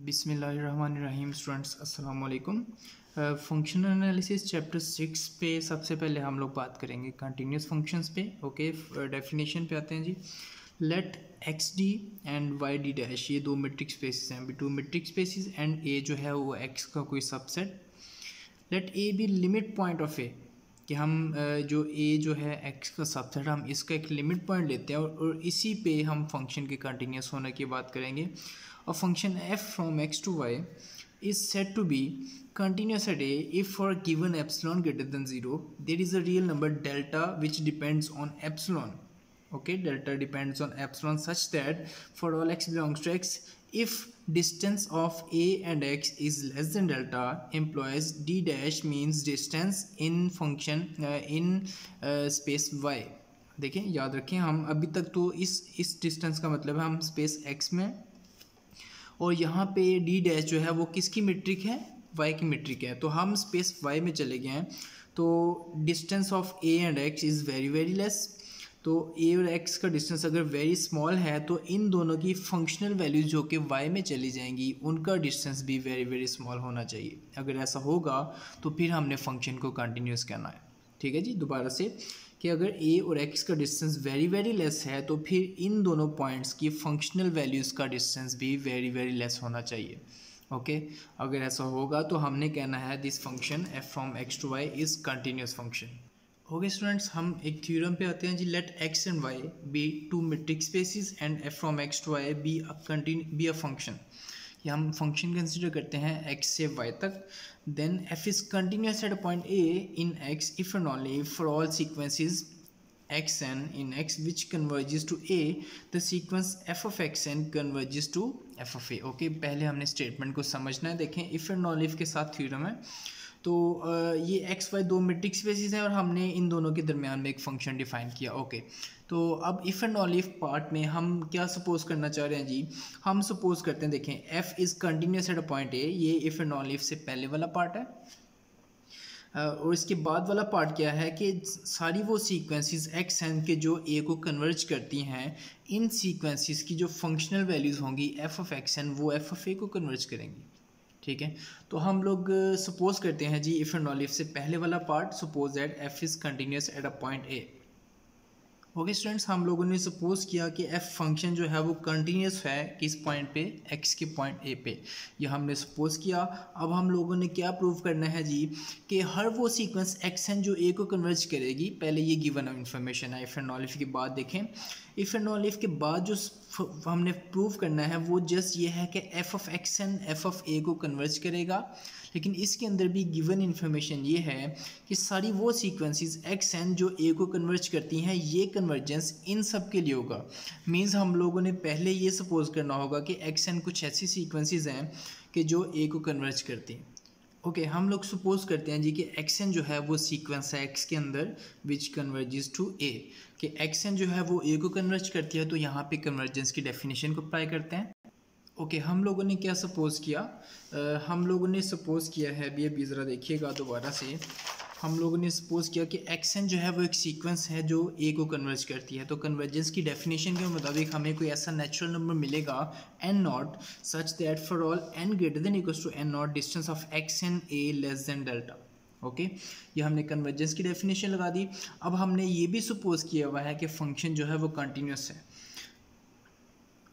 बिस्मिल्लाहिर्रहमानिर्रहीम स्टूडेंट्स अस्सलाम वालेकुम। फंक्शनल एनालिसिस चैप्टर 6 पे सबसे पहले हम लोग बात करेंगे कंटिन्यूस फंक्शंस पे। ओके, डेफिनेशन पे आते हैं जी। Let x d and y d dash, ये दो मेट्रिक स्पेसिस हैं, two metric spaces and a जो है वो एक्स का कोई subset. Let a be limit point of a, कि हम जो ए जो है एक्स का सबसेट, हम इसका एक लिमिट पॉइंट लेते हैं और इसी पे हम फंक्शन के कंटिन्यूस होने की बात करेंगे। A function f from x to y is said to be continuous at a if for a given epsilon greater than 0 there is a real number delta which depends on epsilon. Okay, delta depends on epsilon such that for all x belongs to x, if distance of a and x is less than delta, implies d dash means distance in function in space y. देखें, याद रखें, हम अभी तक तो इस distance का मतलब है हम स्पेस x में, और यहाँ पे डी डैश जो है वो किसकी मीट्रिक है, वाई की मीट्रिक है। तो हम स्पेस वाई में चले गए हैं, तो distance of A and x is very very less. तो ए और एक्स का डिस्टेंस अगर वेरी स्मॉल है तो इन दोनों की फंक्शनल वैल्यूज जो कि वाई में चली जाएंगी उनका डिस्टेंस भी वेरी वेरी स्मॉल होना चाहिए। अगर ऐसा होगा तो फिर हमने फंक्शन को कंटिन्यूस करना है। ठीक है जी, दोबारा से कि अगर ए और एक्स का डिस्टेंस वेरी वेरी लेस है तो फिर इन दोनों पॉइंट्स की फंक्शनल वैल्यूज़ का डिस्टेंस भी वेरी वेरी लेस होना चाहिए। ओके, अगर ऐसा होगा तो हमने कहना है this function f from x to y is continuous function. Okay students, हम एक थ्योरम पे आते हैं जी। Let x and y be two metric spaces and f from x to y be a function. कि हम फंक्शन कंसिडर करते हैं x से y तक, then f is continuous at a point a in x if and only for all sequences xn in x which converges to a, the sequence f of xn converges to f of a. Okay, पहले हमने statement को समझना है। देखें, if and all if के साथ theorem है, तो ये एक्स वाई दो मेट्रिक स्पेसिस हैं और हमने इन दोनों के दरमियान में एक फंक्शन डिफाइन किया। ओके, तो अब if and all if part में हम क्या सपोज करना चाह रहे हैं जी, हम सपोज करते हैं, देखें, F is continuous at a point A, ये इफ़ एंड ऑल इफ से पहले वाला पार्ट है, और इसके बाद वाला पार्ट क्या है कि सारी वो सीक्वेंसेस एक्स एन के जो ए को कन्वर्ज करती हैं, इन सीक्वेंसेस की जो फंक्शनल वैल्यूज़ होंगी एफ ऑफ एक्स एन, वो एफ ऑफ ए को कन्वर्ज करेंगी। ठीक है, तो हम लोग सपोज करते हैं जी, इफ़ एंड ऑल इफ से पहले वाला part, suppose that f is continuous at a point A. Okay students, हम लोगों ने सपोज किया कि एफ फंक्शन जो है वो कंटिन्यूस है किस पॉइंट पे, एक्स के पॉइंट ए पे, ये हमने सपोज किया। अब हम लोगों ने क्या प्रूव करना है जी, कि हर वो सीक्वेंस एक्स एन जो ए को कन्वर्ज करेगी, पहले ये गिवन इन्फॉर्मेशन है। इफ़ एंड ऑल इफ के बाद देखें, इफ़ एंड ऑल इफ के बाद जो हमने प्रूव करना है वो जस्ट ये है कि f of x n f of a को कन्वर्ज करेगा, लेकिन इसके अंदर भी गिवन इन्फॉर्मेशन ये है कि सारी वो सीक्वेंसेस एक्स एन जो ए को कन्वर्ज करती हैं, ये कन्वर्जेंस इन सब के लिए होगा। मींस हम लोगों ने पहले ये सपोज करना होगा कि एक्स एन कुछ ऐसी सीक्वेंसेस हैं कि जो ए को कन्वर्ज करती हैं। ओके, हम लोग सपोज करते हैं जी कि एक्स एन जो है वो सीक्वेंस है एक्स के अंदर विच कन्वर्जेस टू ए, कि एक्स एन जो है वो ए को कन्वर्ज करती है, तो यहाँ पे कन्वर्जेंस की डेफिनेशन को अप्लाई करते हैं। ओके, हम लोगों ने क्या सपोज किया, हम लोगों ने सपोज किया है, अभी ज़रा देखिएगा दोबारा से, हम लोगों ने सपोज किया कि एक्स एन जो है वो एक सीक्वेंस है जो ए को कन्वर्ज करती है। तो कन्वर्जेंस की डेफिनेशन के मुताबिक हमें कोई ऐसा नेचुरल नंबर मिलेगा n not such that for all n greater than equals to n not distance of x n a less than delta. Okay, ये हमने कन्वर्जेंस की डेफिनेशन लगा दी। अब हमने ये भी सपोज किया हुआ है कि फंक्शन जो है वो कंटिन्यूस है।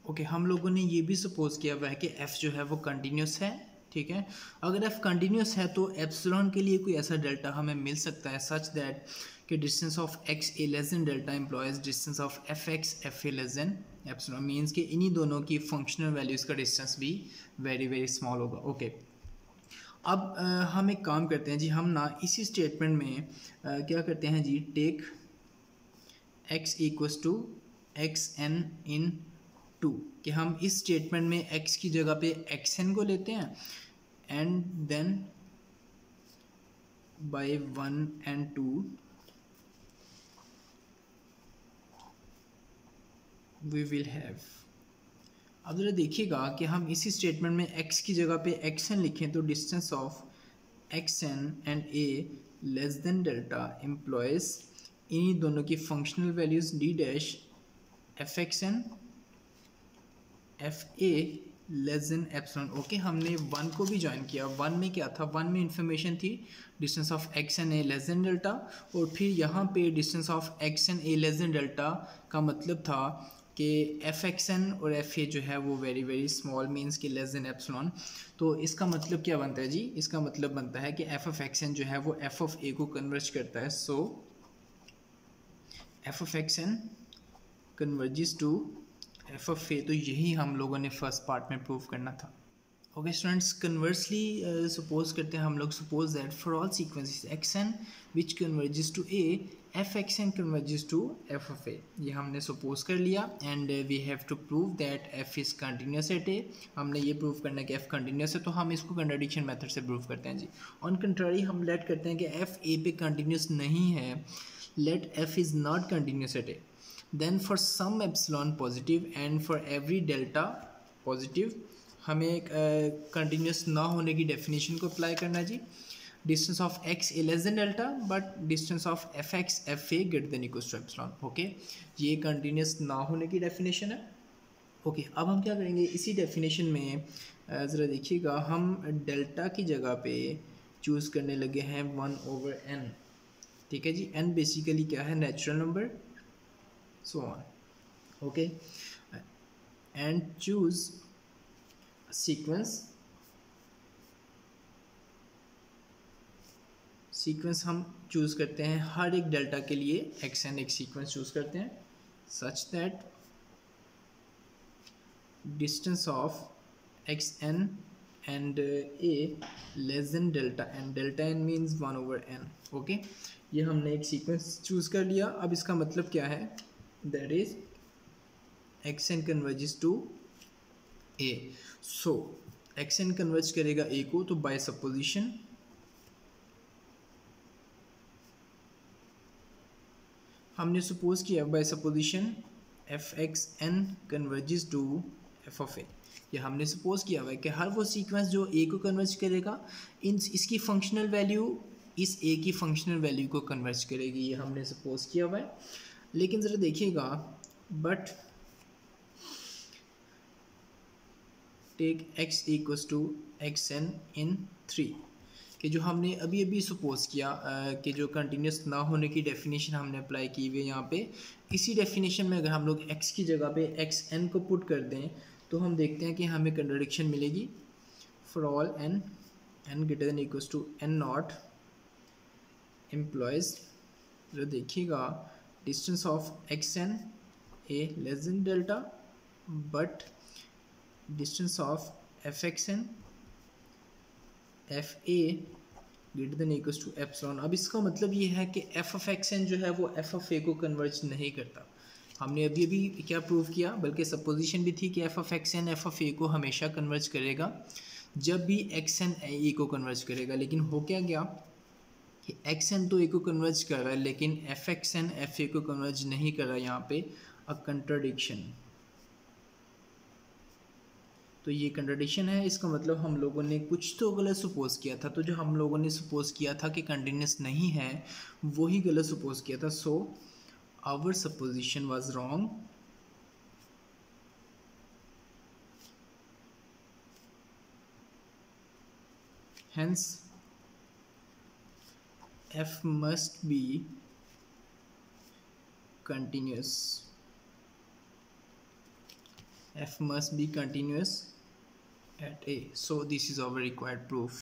ओके, हम लोगों ने ये भी सपोज किया हुआ है कि f जो है वो कंटिन्यूस है। ठीक है, अगर f कंटिन्यूस है तो एप्सिलॉन के लिए कोई ऐसा डेल्टा हमें मिल सकता है सच दैट कि distance of x a less than delta employees distance of f x f a less than epsilon, means कि इन्हीं दोनों की फंक्शनल वैल्यूज़ का डिस्टेंस भी वेरी वेरी स्मॉल होगा। ओके, अब हम एक काम करते हैं जी, हम ना इसी स्टेटमेंट में क्या करते हैं जी, take x equals to x n in 2, कि हम इस स्टेटमेंट में x की जगह पे एक्स एन को लेते हैं and then by 1 and 2 we will have. अब जरा देखिएगा कि हम इसी स्टेटमेंट में x की जगह पे एक्स एन लिखें तो distance of x n and a less than delta implies इन्हीं दोनों की functional values d dash f x n f a less than epsilon. Okay, हमने वन को भी ज्वाइन किया। वन में क्या था, वन में इंफॉर्मेशन थी distance of x n a less than delta, और फिर यहाँ पे distance of x n a less than delta का मतलब था कि एफ एक्स एन और एफ ए जो है वो वेरी वेरी स्मॉल मीन्स कि लेस देन एप्सिलॉन। तो इसका मतलब क्या बनता है जी, इसका मतलब बनता है कि एफ ऑफ एक्स एन जो है वो एफ ऑफ ए को कन्वर्ज करता है। So f of x n converges to f of a. तो यही हम लोगों ने फर्स्ट पार्ट में प्रूव करना था। ओके स्टूडेंट्स, कन्वर्सली सपोज करते हैं हम लोग, suppose that for all sequences x n which converges to a, f x n converges to f of a. ये हमने सपोज कर लिया and we have to prove that f is continuous at a. हमने ये prove करना है कि F continuous है, तो हम इसको कंट्राडिक्शन मेथड से प्रूव करते हैं जी। ऑन कंट्रारी हम लेट करते हैं कि एफ ए पे कंटिन्यूस नहीं है, let f is not continuous at a, then for some epsilon positive and for every delta positive हमें कंटिन्यूस ना होने की डेफिनेशन को अप्लाई करना है जी। Distance of x a less than delta but distance of f x f a greater than equals to epsilon. Okay, ये continuous ना होने की डेफिनेशन है। ओके, अब हम क्या करेंगे, इसी डेफिनेशन में ज़रा देखिएगा, हम डेल्टा की जगह पे चूज़ करने लगे हैं 1/n। ठीक है जी, n बेसिकली क्या है, natural number, so on. Okay, and choose sequence हम चूज़ करते हैं हर एक डेल्टा के लिए, एक्स एन एक सीक्वेंस चूज़ करते हैं such that distance of x n and a less than delta n, delta n means 1/n। Okay, ये हमने एक सीक्वेंस चूज़ कर लिया। अब इसका मतलब क्या है, that is xn converges to a। so xn converge करेगा a को, तो बाय सपोजिशन हमने सपोज किया by supposition f x n converges to f of a. ये हमने सपोज किया हुआ है कि हर वो सीक्वेंस जो ए को कन्वर्ज करेगा, इसकी फंक्शनल वैल्यू इस ए की फंक्शनल वैल्यू को कन्वर्ज करेगी, ये हमने सपोज किया हुआ है। लेकिन ज़रा देखिएगा, but take x equals to x n in 3, कि जो हमने अभी अभी सपोज किया कि जो कंटिन्यूस ना होने की डेफिनेशन हमने अप्लाई की हुई है यहाँ पे, इसी डेफिनेशन में अगर हम लोग x की जगह पे एक्स एन को पुट कर दें तो हम देखते हैं कि हमें कंट्राडिक्शन मिलेगी। For all n greater than equals to n not implies, जो देखिएगा distance of x n a less than delta but distance of f x n f a greater than equals to epsilon. अब इसका मतलब ये है कि f of x N जो है वो एफ ऑफ ए को कन्वर्ज नहीं करता। हमने अभी अभी क्या प्रूव किया, बल्कि सपोजिशन भी थी कि f of x n f of a को हमेशा कन्वर्ज करेगा जब भी एक्स एन ए को कन्वर्ज करेगा। लेकिन हो क्या गया कि एक्स एन तो ए को कन्वर्ज कर रहा है लेकिन f x n f a को कन्वर्ज नहीं कर रहा है, यहाँ पे अ कंट्राडिक्शन। तो ये कंट्राडिक्शन है, इसका मतलब हम लोगों ने कुछ तो गलत सपोज किया था। तो जो हम लोगों ने सपोज किया था कि कंटिन्यूस नहीं है, वही गलत सपोज किया था। So our supposition was wrong, hence f must be continuous, f must be continuous at a. So this is our required proof.